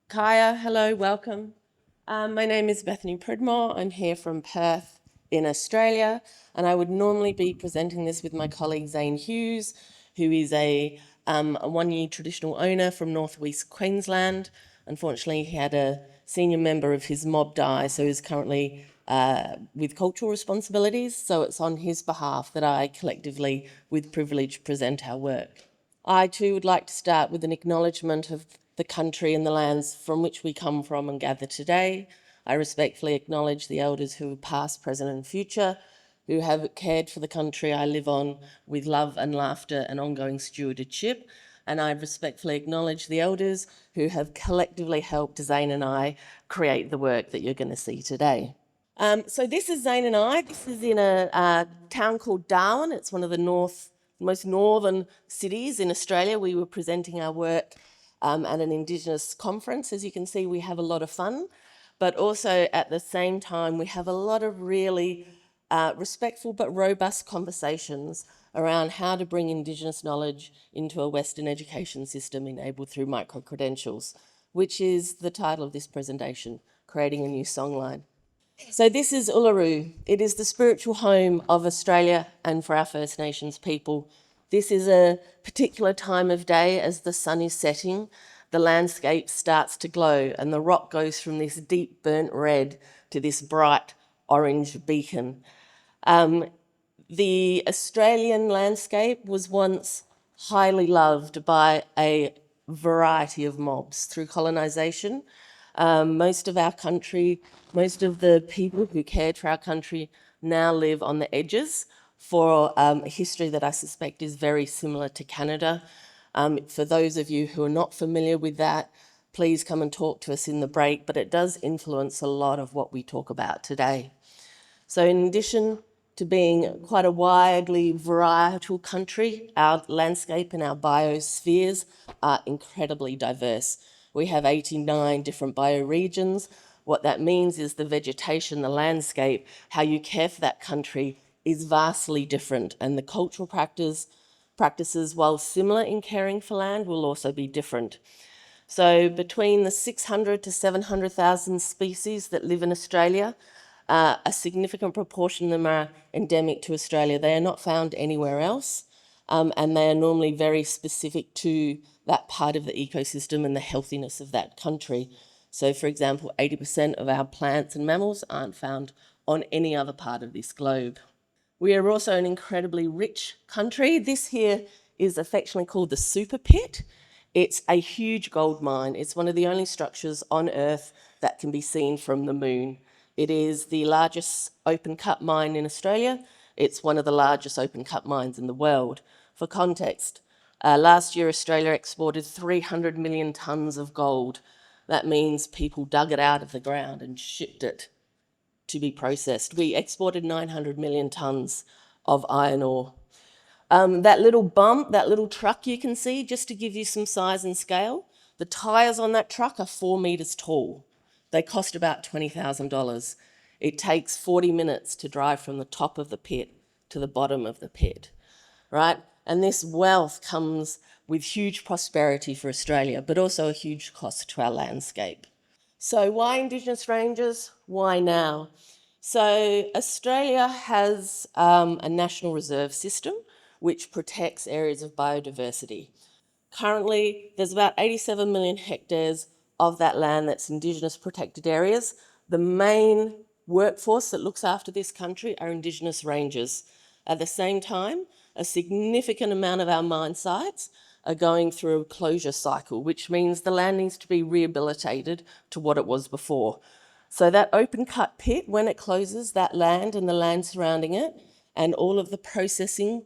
Kaya, hello, welcome. My name is Bethany Pridmore. I'm here from Perth in Australia, and I would normally be presenting this with my colleague Zane Hughes, who is a one-year traditional owner from northwest Queensland. Unfortunately, he had a senior member of his mob die, so he's currently with cultural responsibilities. So it's on his behalf that I collectively, with privilege, present our work. I too would like to start with an acknowledgement of the country and the lands from which we come from and gather today. I respectfully acknowledge the elders who are past, present and future, who have cared for the country I live on with love and laughter and ongoing stewardship. And I respectfully acknowledge the elders who have collectively helped Zane and I create the work that you're going to see today. So this is Zane and I. This is in a town called Darwin. It's one of the most northern cities in Australia. We were presenting our work at an Indigenous conference. As you can see, we have a lot of fun, but also at the same time, we have a lot of really respectful but robust conversations around how to bring Indigenous knowledge into a Western education system enabled through micro-credentials, which is the title of this presentation, Creating a New Songline. So this is Uluru. It is the spiritual home of Australia and for our First Nations people. This is a particular time of day as the sun is setting, the landscape starts to glow and the rock goes from this deep burnt red to this bright orange beacon. The Australian landscape was once highly loved by a variety of mobs through colonisation. Most of our country, most of the people who cared for our country now live on the edges for a history that I suspect is very similar to Canada. For those of you who are not familiar with that, please come and talk to us in the break, but it does influence a lot of what we talk about today. So in addition to being quite a widely varietal country, our landscape and our biospheres are incredibly diverse. We have 89 different bioregions. What that means is the vegetation, the landscape, how you care for that country is vastly different, and the cultural practices, while similar in caring for land, will also be different. So between the 600 to 700,000 species that live in Australia, a significant proportion of them are endemic to Australia. They are not found anywhere else, and they are normally very specific to that part of the ecosystem and the healthiness of that country. So, for example, 80% of our plants and mammals aren't found on any other part of this globe. We are also an incredibly rich country. This here is affectionately called the super pit. It's a huge gold mine. It's one of the only structures on Earth that can be seen from the moon. It is the largest open cut mine in Australia. It's one of the largest open cut mines in the world. For context, last year Australia exported 300 million tonnes of gold. That means people dug it out of the ground and shipped it to be processed. We exported 900 million tonnes of iron ore. That little bump, that little truck you can see, just to give you some size and scale, the tyres on that truck are 4 metres tall. They cost about $20,000. It takes 40 minutes to drive from the top of the pit to the bottom of the pit, right? And this wealth comes with huge prosperity for Australia, but also a huge cost to our landscape. So why Indigenous ranges? Why now? So Australia has a national reserve system which protects areas of biodiversity. Currently, there's about 87 million hectares of that land that's Indigenous protected areas. The main workforce that looks after this country are Indigenous rangers. At the same time, a significant amount of our mine sites are going through a closure cycle, which means the land needs to be rehabilitated to what it was before. So that open cut pit, when it closes, that land and the land surrounding it and all of the processing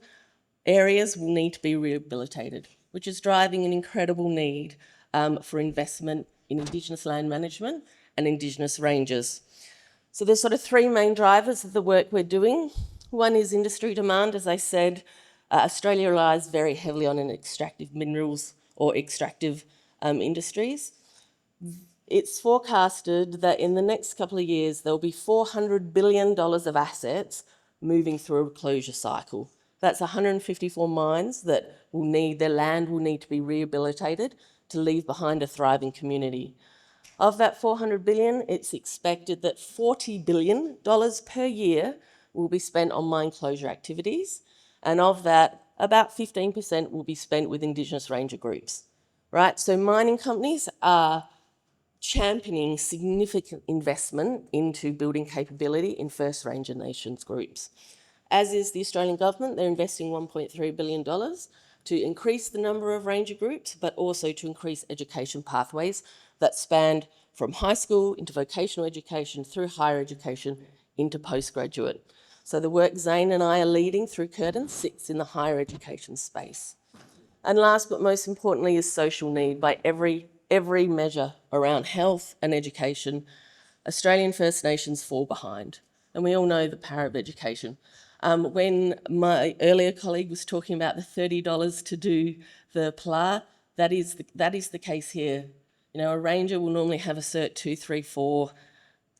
areas will need to be rehabilitated, which is driving an incredible need for investment in Indigenous land management and Indigenous ranges. So there's sort of three main drivers of the work we're doing. One is industry demand. As I said, Australia relies very heavily on extractive minerals or extractive industries. It's forecasted that in the next couple of years, there'll be $400 billion of assets moving through a closure cycle. That's 154 mines that their land will need to be rehabilitated to leave behind a thriving community. Of that $400 billion, it's expected that $40 billion per year will be spent on mine closure activities. And of that, about 15% will be spent with Indigenous ranger groups, right? So mining companies are championing significant investment into building capability in First Ranger Nations groups. As is the Australian government, they're investing $1.3 billion to increase the number of ranger groups, but also to increase education pathways that span from high school into vocational education through higher education into postgraduate. So the work Zane and I are leading through Curtin sits in the higher education space. And last but most importantly is social need. By every measure around health and education, Australian First Nations fall behind. And we all know the power of education. When my earlier colleague was talking about the $30 to do the PLA, that is the case here. You know, a ranger will normally have a Cert 2, 3, 4.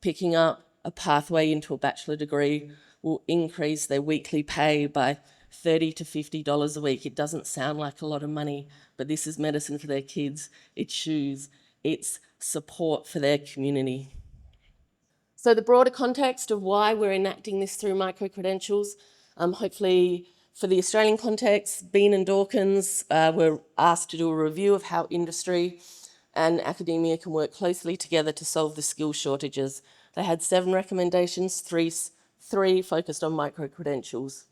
Picking up a pathway into a bachelor degree will increase their weekly pay by $30 to $50 a week. It doesn't sound like a lot of money, but this is medicine for their kids, it's shoes, it's support for their community. So the broader context of why we're enacting this through micro-credentials, hopefully for the Australian context, Bean and Dawkins were asked to do a review of how industry and academia can work closely together to solve the skill shortages. They had 7 recommendations, three focused on micro-credentials.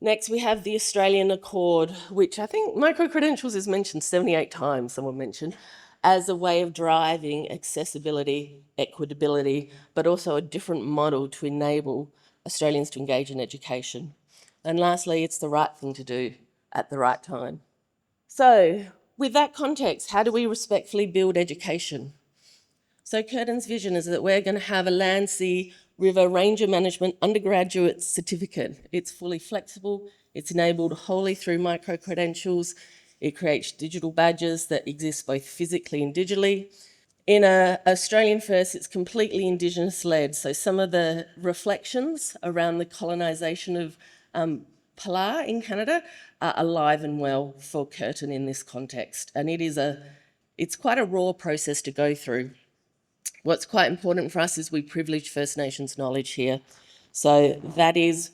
Next, we have the Australian Accord, which I think micro-credentials is mentioned 78 times, someone mentioned, as a way of driving accessibility, equitability, but also a different model to enable Australians to engage in education. And lastly, it's the right thing to do at the right time. So, with that context, how do we respectfully build education? So Curtin's vision is that we're going to have a land, sea, river ranger management undergraduate certificate. It's fully flexible, it's enabled wholly through micro-credentials, it creates digital badges that exist both physically and digitally. In Australian First, it's completely Indigenous-led, so some of the reflections around the colonisation of Pala in Canada are alive and well for Curtin in this context, and it's quite a raw process to go through. What's quite important for us is we privilege First Nations knowledge here. So that is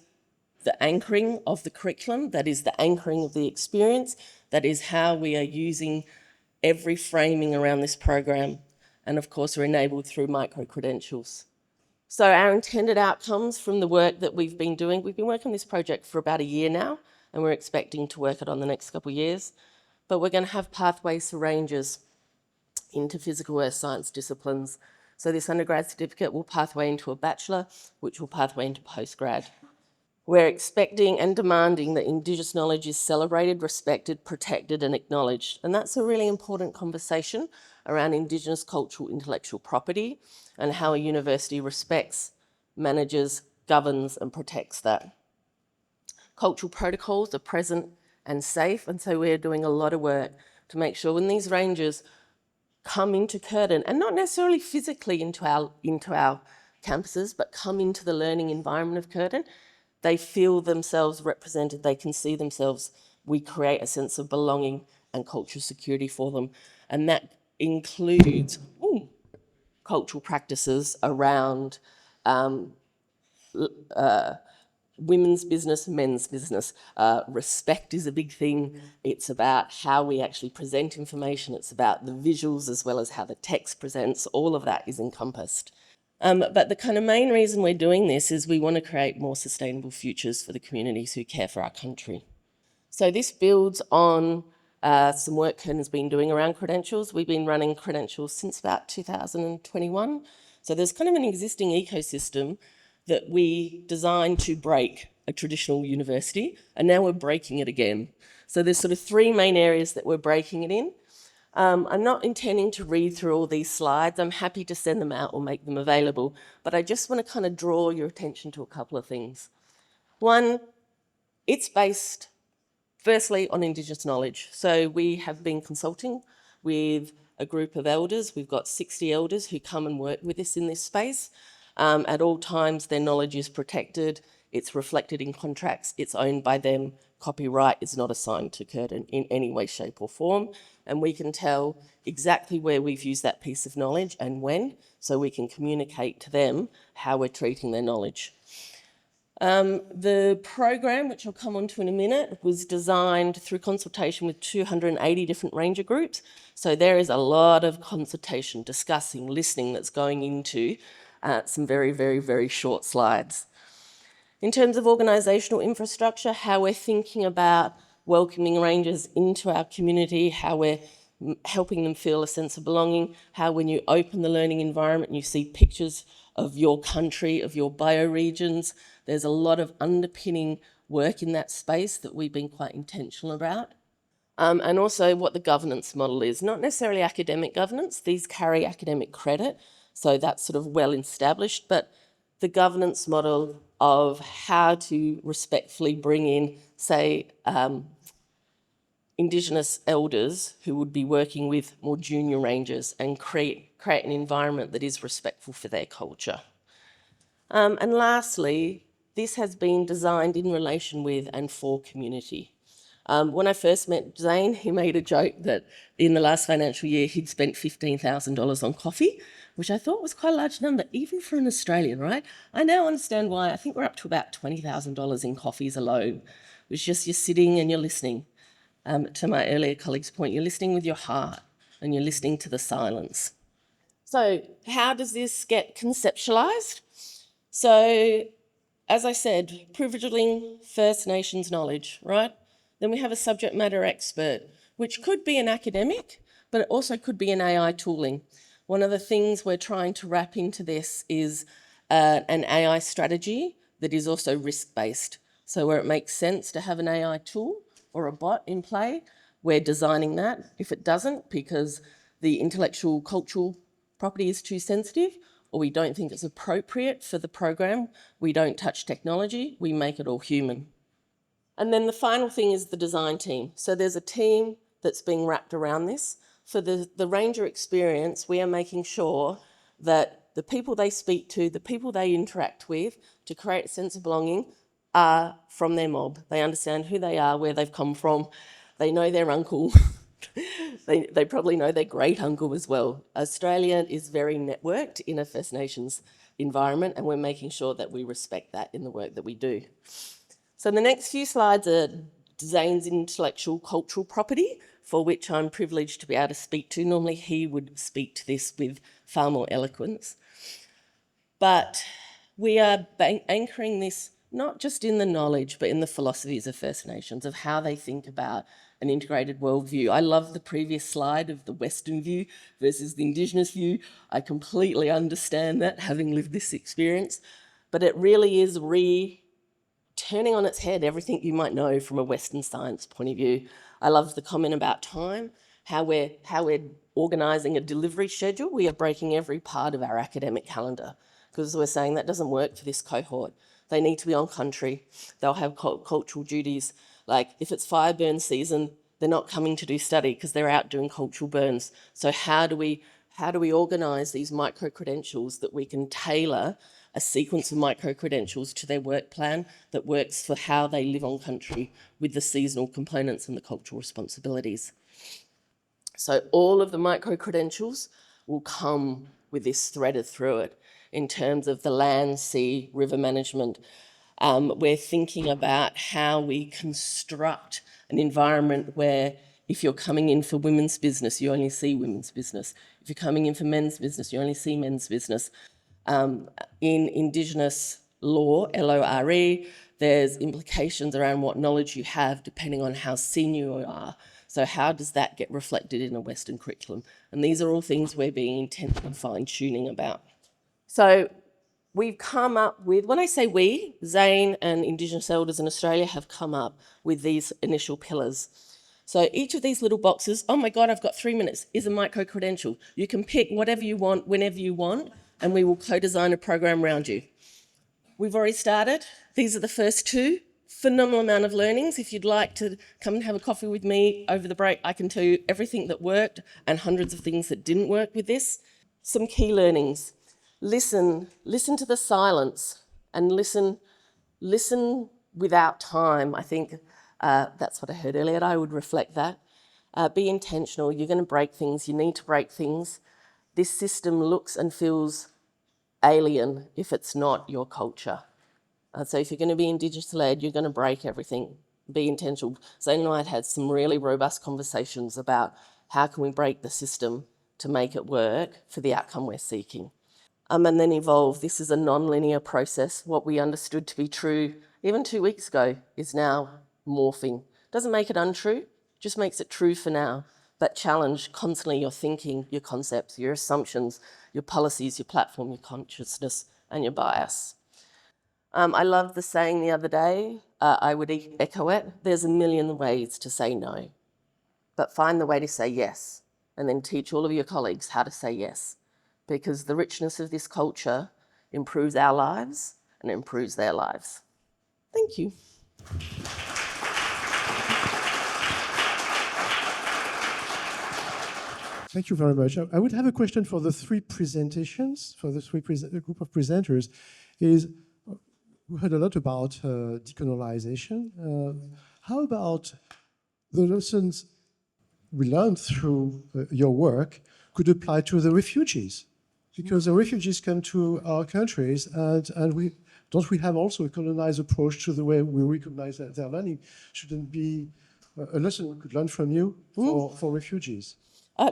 the anchoring of the curriculum, that is the anchoring of the experience, that is how we are using every framing around this program. And of course, we're enabled through micro-credentials. So our intended outcomes from the work that we've been doing, we've been working on this project for about a year now, and we're expecting to work it on the next couple of years. But we're going to have pathways for rangers into physical earth science disciplines. So this undergrad certificate will pathway into a bachelor, which will pathway into postgrad. We're expecting and demanding that Indigenous knowledge is celebrated, respected, protected and acknowledged. And that's a really important conversation around Indigenous cultural intellectual property and how a university respects, manages, governs and protects that. Cultural protocols are present and safe, and so we're doing a lot of work to make sure when these rangers come into Curtin, and not necessarily physically into our campuses, but come into the learning environment of Curtin, they feel themselves represented, they can see themselves. We create a sense of belonging and cultural security for them. And that includes cultural practices around women's business, men's business. Respect is a big thing. It's about how we actually present information. It's about the visuals as well as how the text presents. All of that is encompassed. But the kind of main reason we're doing this is we want to create more sustainable futures for the communities who care for our country. So this builds on some work Curtin's been doing around credentials. We've been running credentials since about 2021. So there's kind of an existing ecosystem that we designed to break a traditional university, and now we're breaking it again. So there's sort of 3 main areas that we're breaking it in. I'm not intending to read through all these slides. I'm happy to send them out or make them available, but I just want to kind of draw your attention to a couple of things. One, it's based firstly on Indigenous knowledge. So we have been consulting with a group of elders. We've got 60 elders who come and work with us in this space. At all times, their knowledge is protected. it's reflected in contracts, it's owned by them, copyright is not assigned to Curtin in any way, shape or form, and we can tell exactly where we've used that piece of knowledge and when, so we can communicate to them how we're treating their knowledge. The program, which I'll come on to in a minute, was designed through consultation with 280 different ranger groups. So there is a lot of consultation, discussing, listening that's going into some very, very, very short slides. In terms of organisational infrastructure, how we're thinking about welcoming rangers into our community, how we're helping them feel a sense of belonging, how when you open the learning environment you see pictures of your country, of your bioregions. There's a lot of underpinning work in that space that we've been quite intentional about. And also what the governance model is. Not necessarily academic governance, these carry academic credit, so that's sort of well established, but the governance model of how to respectfully bring in, say, Indigenous elders who would be working with more junior rangers and create an environment that is respectful for their culture. And lastly, this has been designed in relation with and for community. When I first met Zane, he made a joke that in the last financial year he'd spent $15,000 on coffee, which I thought was quite a large number, even for an Australian, right? I now understand why. I think we're up to about $20,000 in coffees alone. It's just you're sitting and you're listening. To my earlier colleague's point, you're listening with your heart and you're listening to the silence. So how does this get conceptualised? So, as I said, privileging First Nations knowledge, right? Then we have a subject matter expert, which could be an academic, but it also could be an AI tooling. One of the things we're trying to wrap into this is an AI strategy that is also risk-based. So where it makes sense to have an AI tool or a bot in play, we're designing that. If it doesn't, because the intellectual cultural property is too sensitive, or we don't think it's appropriate for the program, we don't touch technology, we make it all human. And then the final thing is the design team. So there's a team that's being wrapped around this. For the ranger experience, we are making sure that the people they speak to, the people they interact with, to create a sense of belonging, are from their mob. They understand who they are, where they've come from. They know their uncle. They probably know their great uncle as well. Australia is very networked in a First Nations environment, and we're making sure that we respect that in the work that we do. So the next few slides are Zane's intellectual cultural property, for which I'm privileged to be able to speak to. Normally he would speak to this with far more eloquence. But we are anchoring this not just in the knowledge, but in the philosophies of First Nations, of how they think about an integrated worldview. I love the previous slide of the Western view versus the Indigenous view. I completely understand that, having lived this experience. But it really is turning on its head everything you might know from a Western science point of view. I love the comment about time, how we're organising a delivery schedule. We are breaking every part of our academic calendar because we're saying that doesn't work for this cohort. They need to be on country. They'll have cultural duties. Like if it's fire burn season, they're not coming to do study because they're out doing cultural burns. So how do we organise these micro-credentials that we can tailor a sequence of micro-credentials to their work plan that works for how they live on country with the seasonal components and the cultural responsibilities. So all of the micro-credentials will come with this threaded through it in terms of the land, sea, river management. We're thinking about how we construct an environment where if you're coming in for women's business, you only see women's business. If you're coming in for men's business, you only see men's business. In Indigenous law, LORE, there's implications around what knowledge you have depending on how senior you are. So how does that get reflected in a Western curriculum? And these are all things we're being intent and fine-tuning about. So we've come up with, when I say we, Zane and Indigenous elders in Australia have come up with these initial pillars. So each of these little boxes, oh my God, I've got 3 minutes, is a micro-credential. You can pick whatever you want, whenever you want, and we will co-design a program around you. We've already started. These are the first two. Phenomenal amount of learnings. If you'd like to come and have a coffee with me over the break, I can tell you everything that worked and hundreds of things that didn't work with this. Some key learnings. Listen to the silence and listen listen without time. I think that's what I heard earlier. I would reflect that. Be intentional. You're going to break things. You need to break things. This system looks and feels alien if it's not your culture. So if you're going to be Indigenous-led, you're going to break everything. Be intentional. Zane and I had some really robust conversations about how can we break the system to make it work for the outcome we're seeking. And then evolve. This is a non-linear process. What we understood to be true even 2 weeks ago is now morphing. Doesn't make it untrue, just makes it true for now. But challenge constantly your thinking, your concepts, your assumptions, your policies, your platform, your consciousness, and your bias. I loved the saying the other day, I would echo it, there's a million ways to say no, but find the way to say yes, and then teach all of your colleagues how to say yes, because the richness of this culture improves our lives and improves their lives. Thank you. Thank you very much. I would have a question for the three presentations, for the group of presenters. We heard a lot about decolonization. How about the lessons we learned through your work could apply to the refugees? Because the refugees come to our countries, and we have also a colonized approach to the way we recognize that their learning? Shouldn't be a lesson we could learn from you for refugees?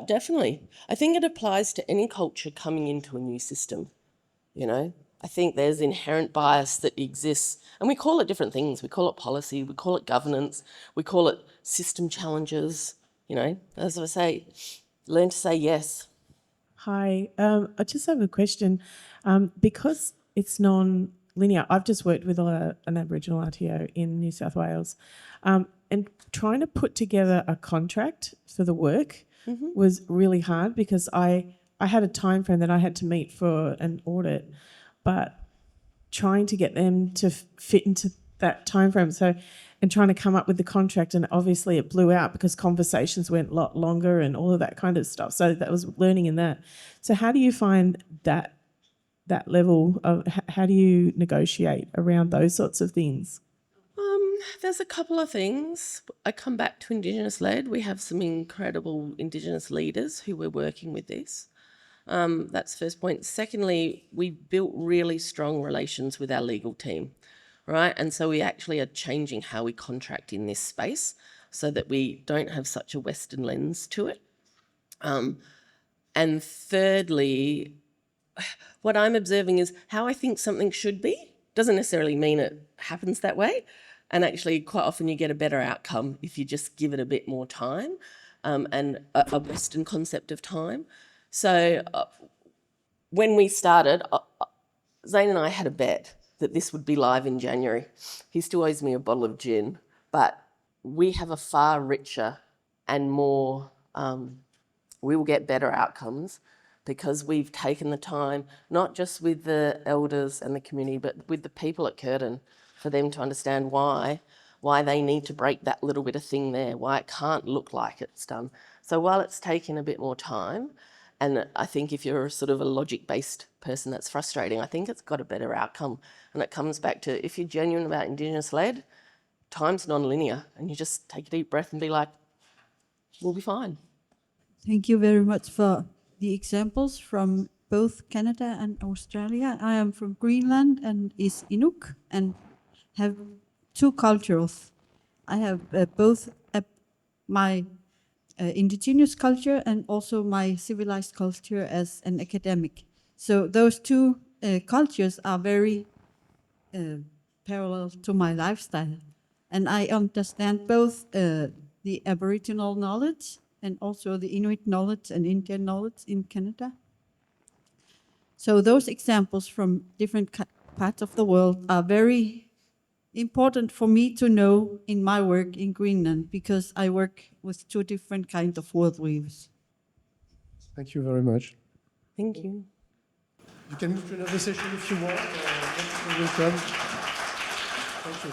Definitely. I think it applies to any culture coming into a new system, you know. I think there's inherent bias that exists, and we call it different things. We call it policy, we call it governance, we call it system challenges, you know. As I say, learn to say yes. Hi, I just have a question. Because it's non-linear, I've just worked with an Aboriginal RTO in New South Wales, and trying to put together a contract for the work was really hard because I had a time frame that I had to meet for an audit, but trying to get them to fit into that time frame, and trying to come up with the contract, and obviously it blew out because conversations went a lot longer and all of that kind of stuff. So that was learning in that. So how do you find that level of, how do you negotiate around those sorts of things? There's a couple of things. I come back to Indigenous-led. We have some incredible Indigenous leaders who we're working with this. That's the first point. Secondly, we built really strong relations with our legal team, right? And so we actually are changing how we contract in this space so that we don't have such a Western lens to it. And thirdly, what I'm observing is how I think something should be doesn't necessarily mean it happens that way. And actually, quite often you get a better outcome if you just give it a bit more time, and a Western concept of time. So when we started, Zane and I had a bet that this would be live in January. He still owes me a bottle of gin, but we have a far richer and more, we will get better outcomes because we've taken the time, not just with the elders and the community, but with the people at Curtin, for them to understand why they need to break that little bit of thing there, why it can't look like it's done. So while it's taken a bit more time, and I think if you're sort of a logic-based person, that's frustrating, I think it's got a better outcome. And it comes back to, if you're genuine about Indigenous-led, time's non-linear, and you just take a deep breath and be like, we'll be fine. Thank you very much for the examples from both Canada and Australia. I am from Greenland and is Inuk and have two cultures. I have both my indigenous culture and also my civilized culture as an academic. So those two cultures are very parallel to my lifestyle. And I understand both the Aboriginal knowledge and also the Inuit knowledge and Indian knowledge in Canada. So those examples from different parts of the world are very important for me to know in my work in Greenland, because I work with two different kinds of worldviews. Thank you very much. Thank you. You can move to another session if you want. Thank you.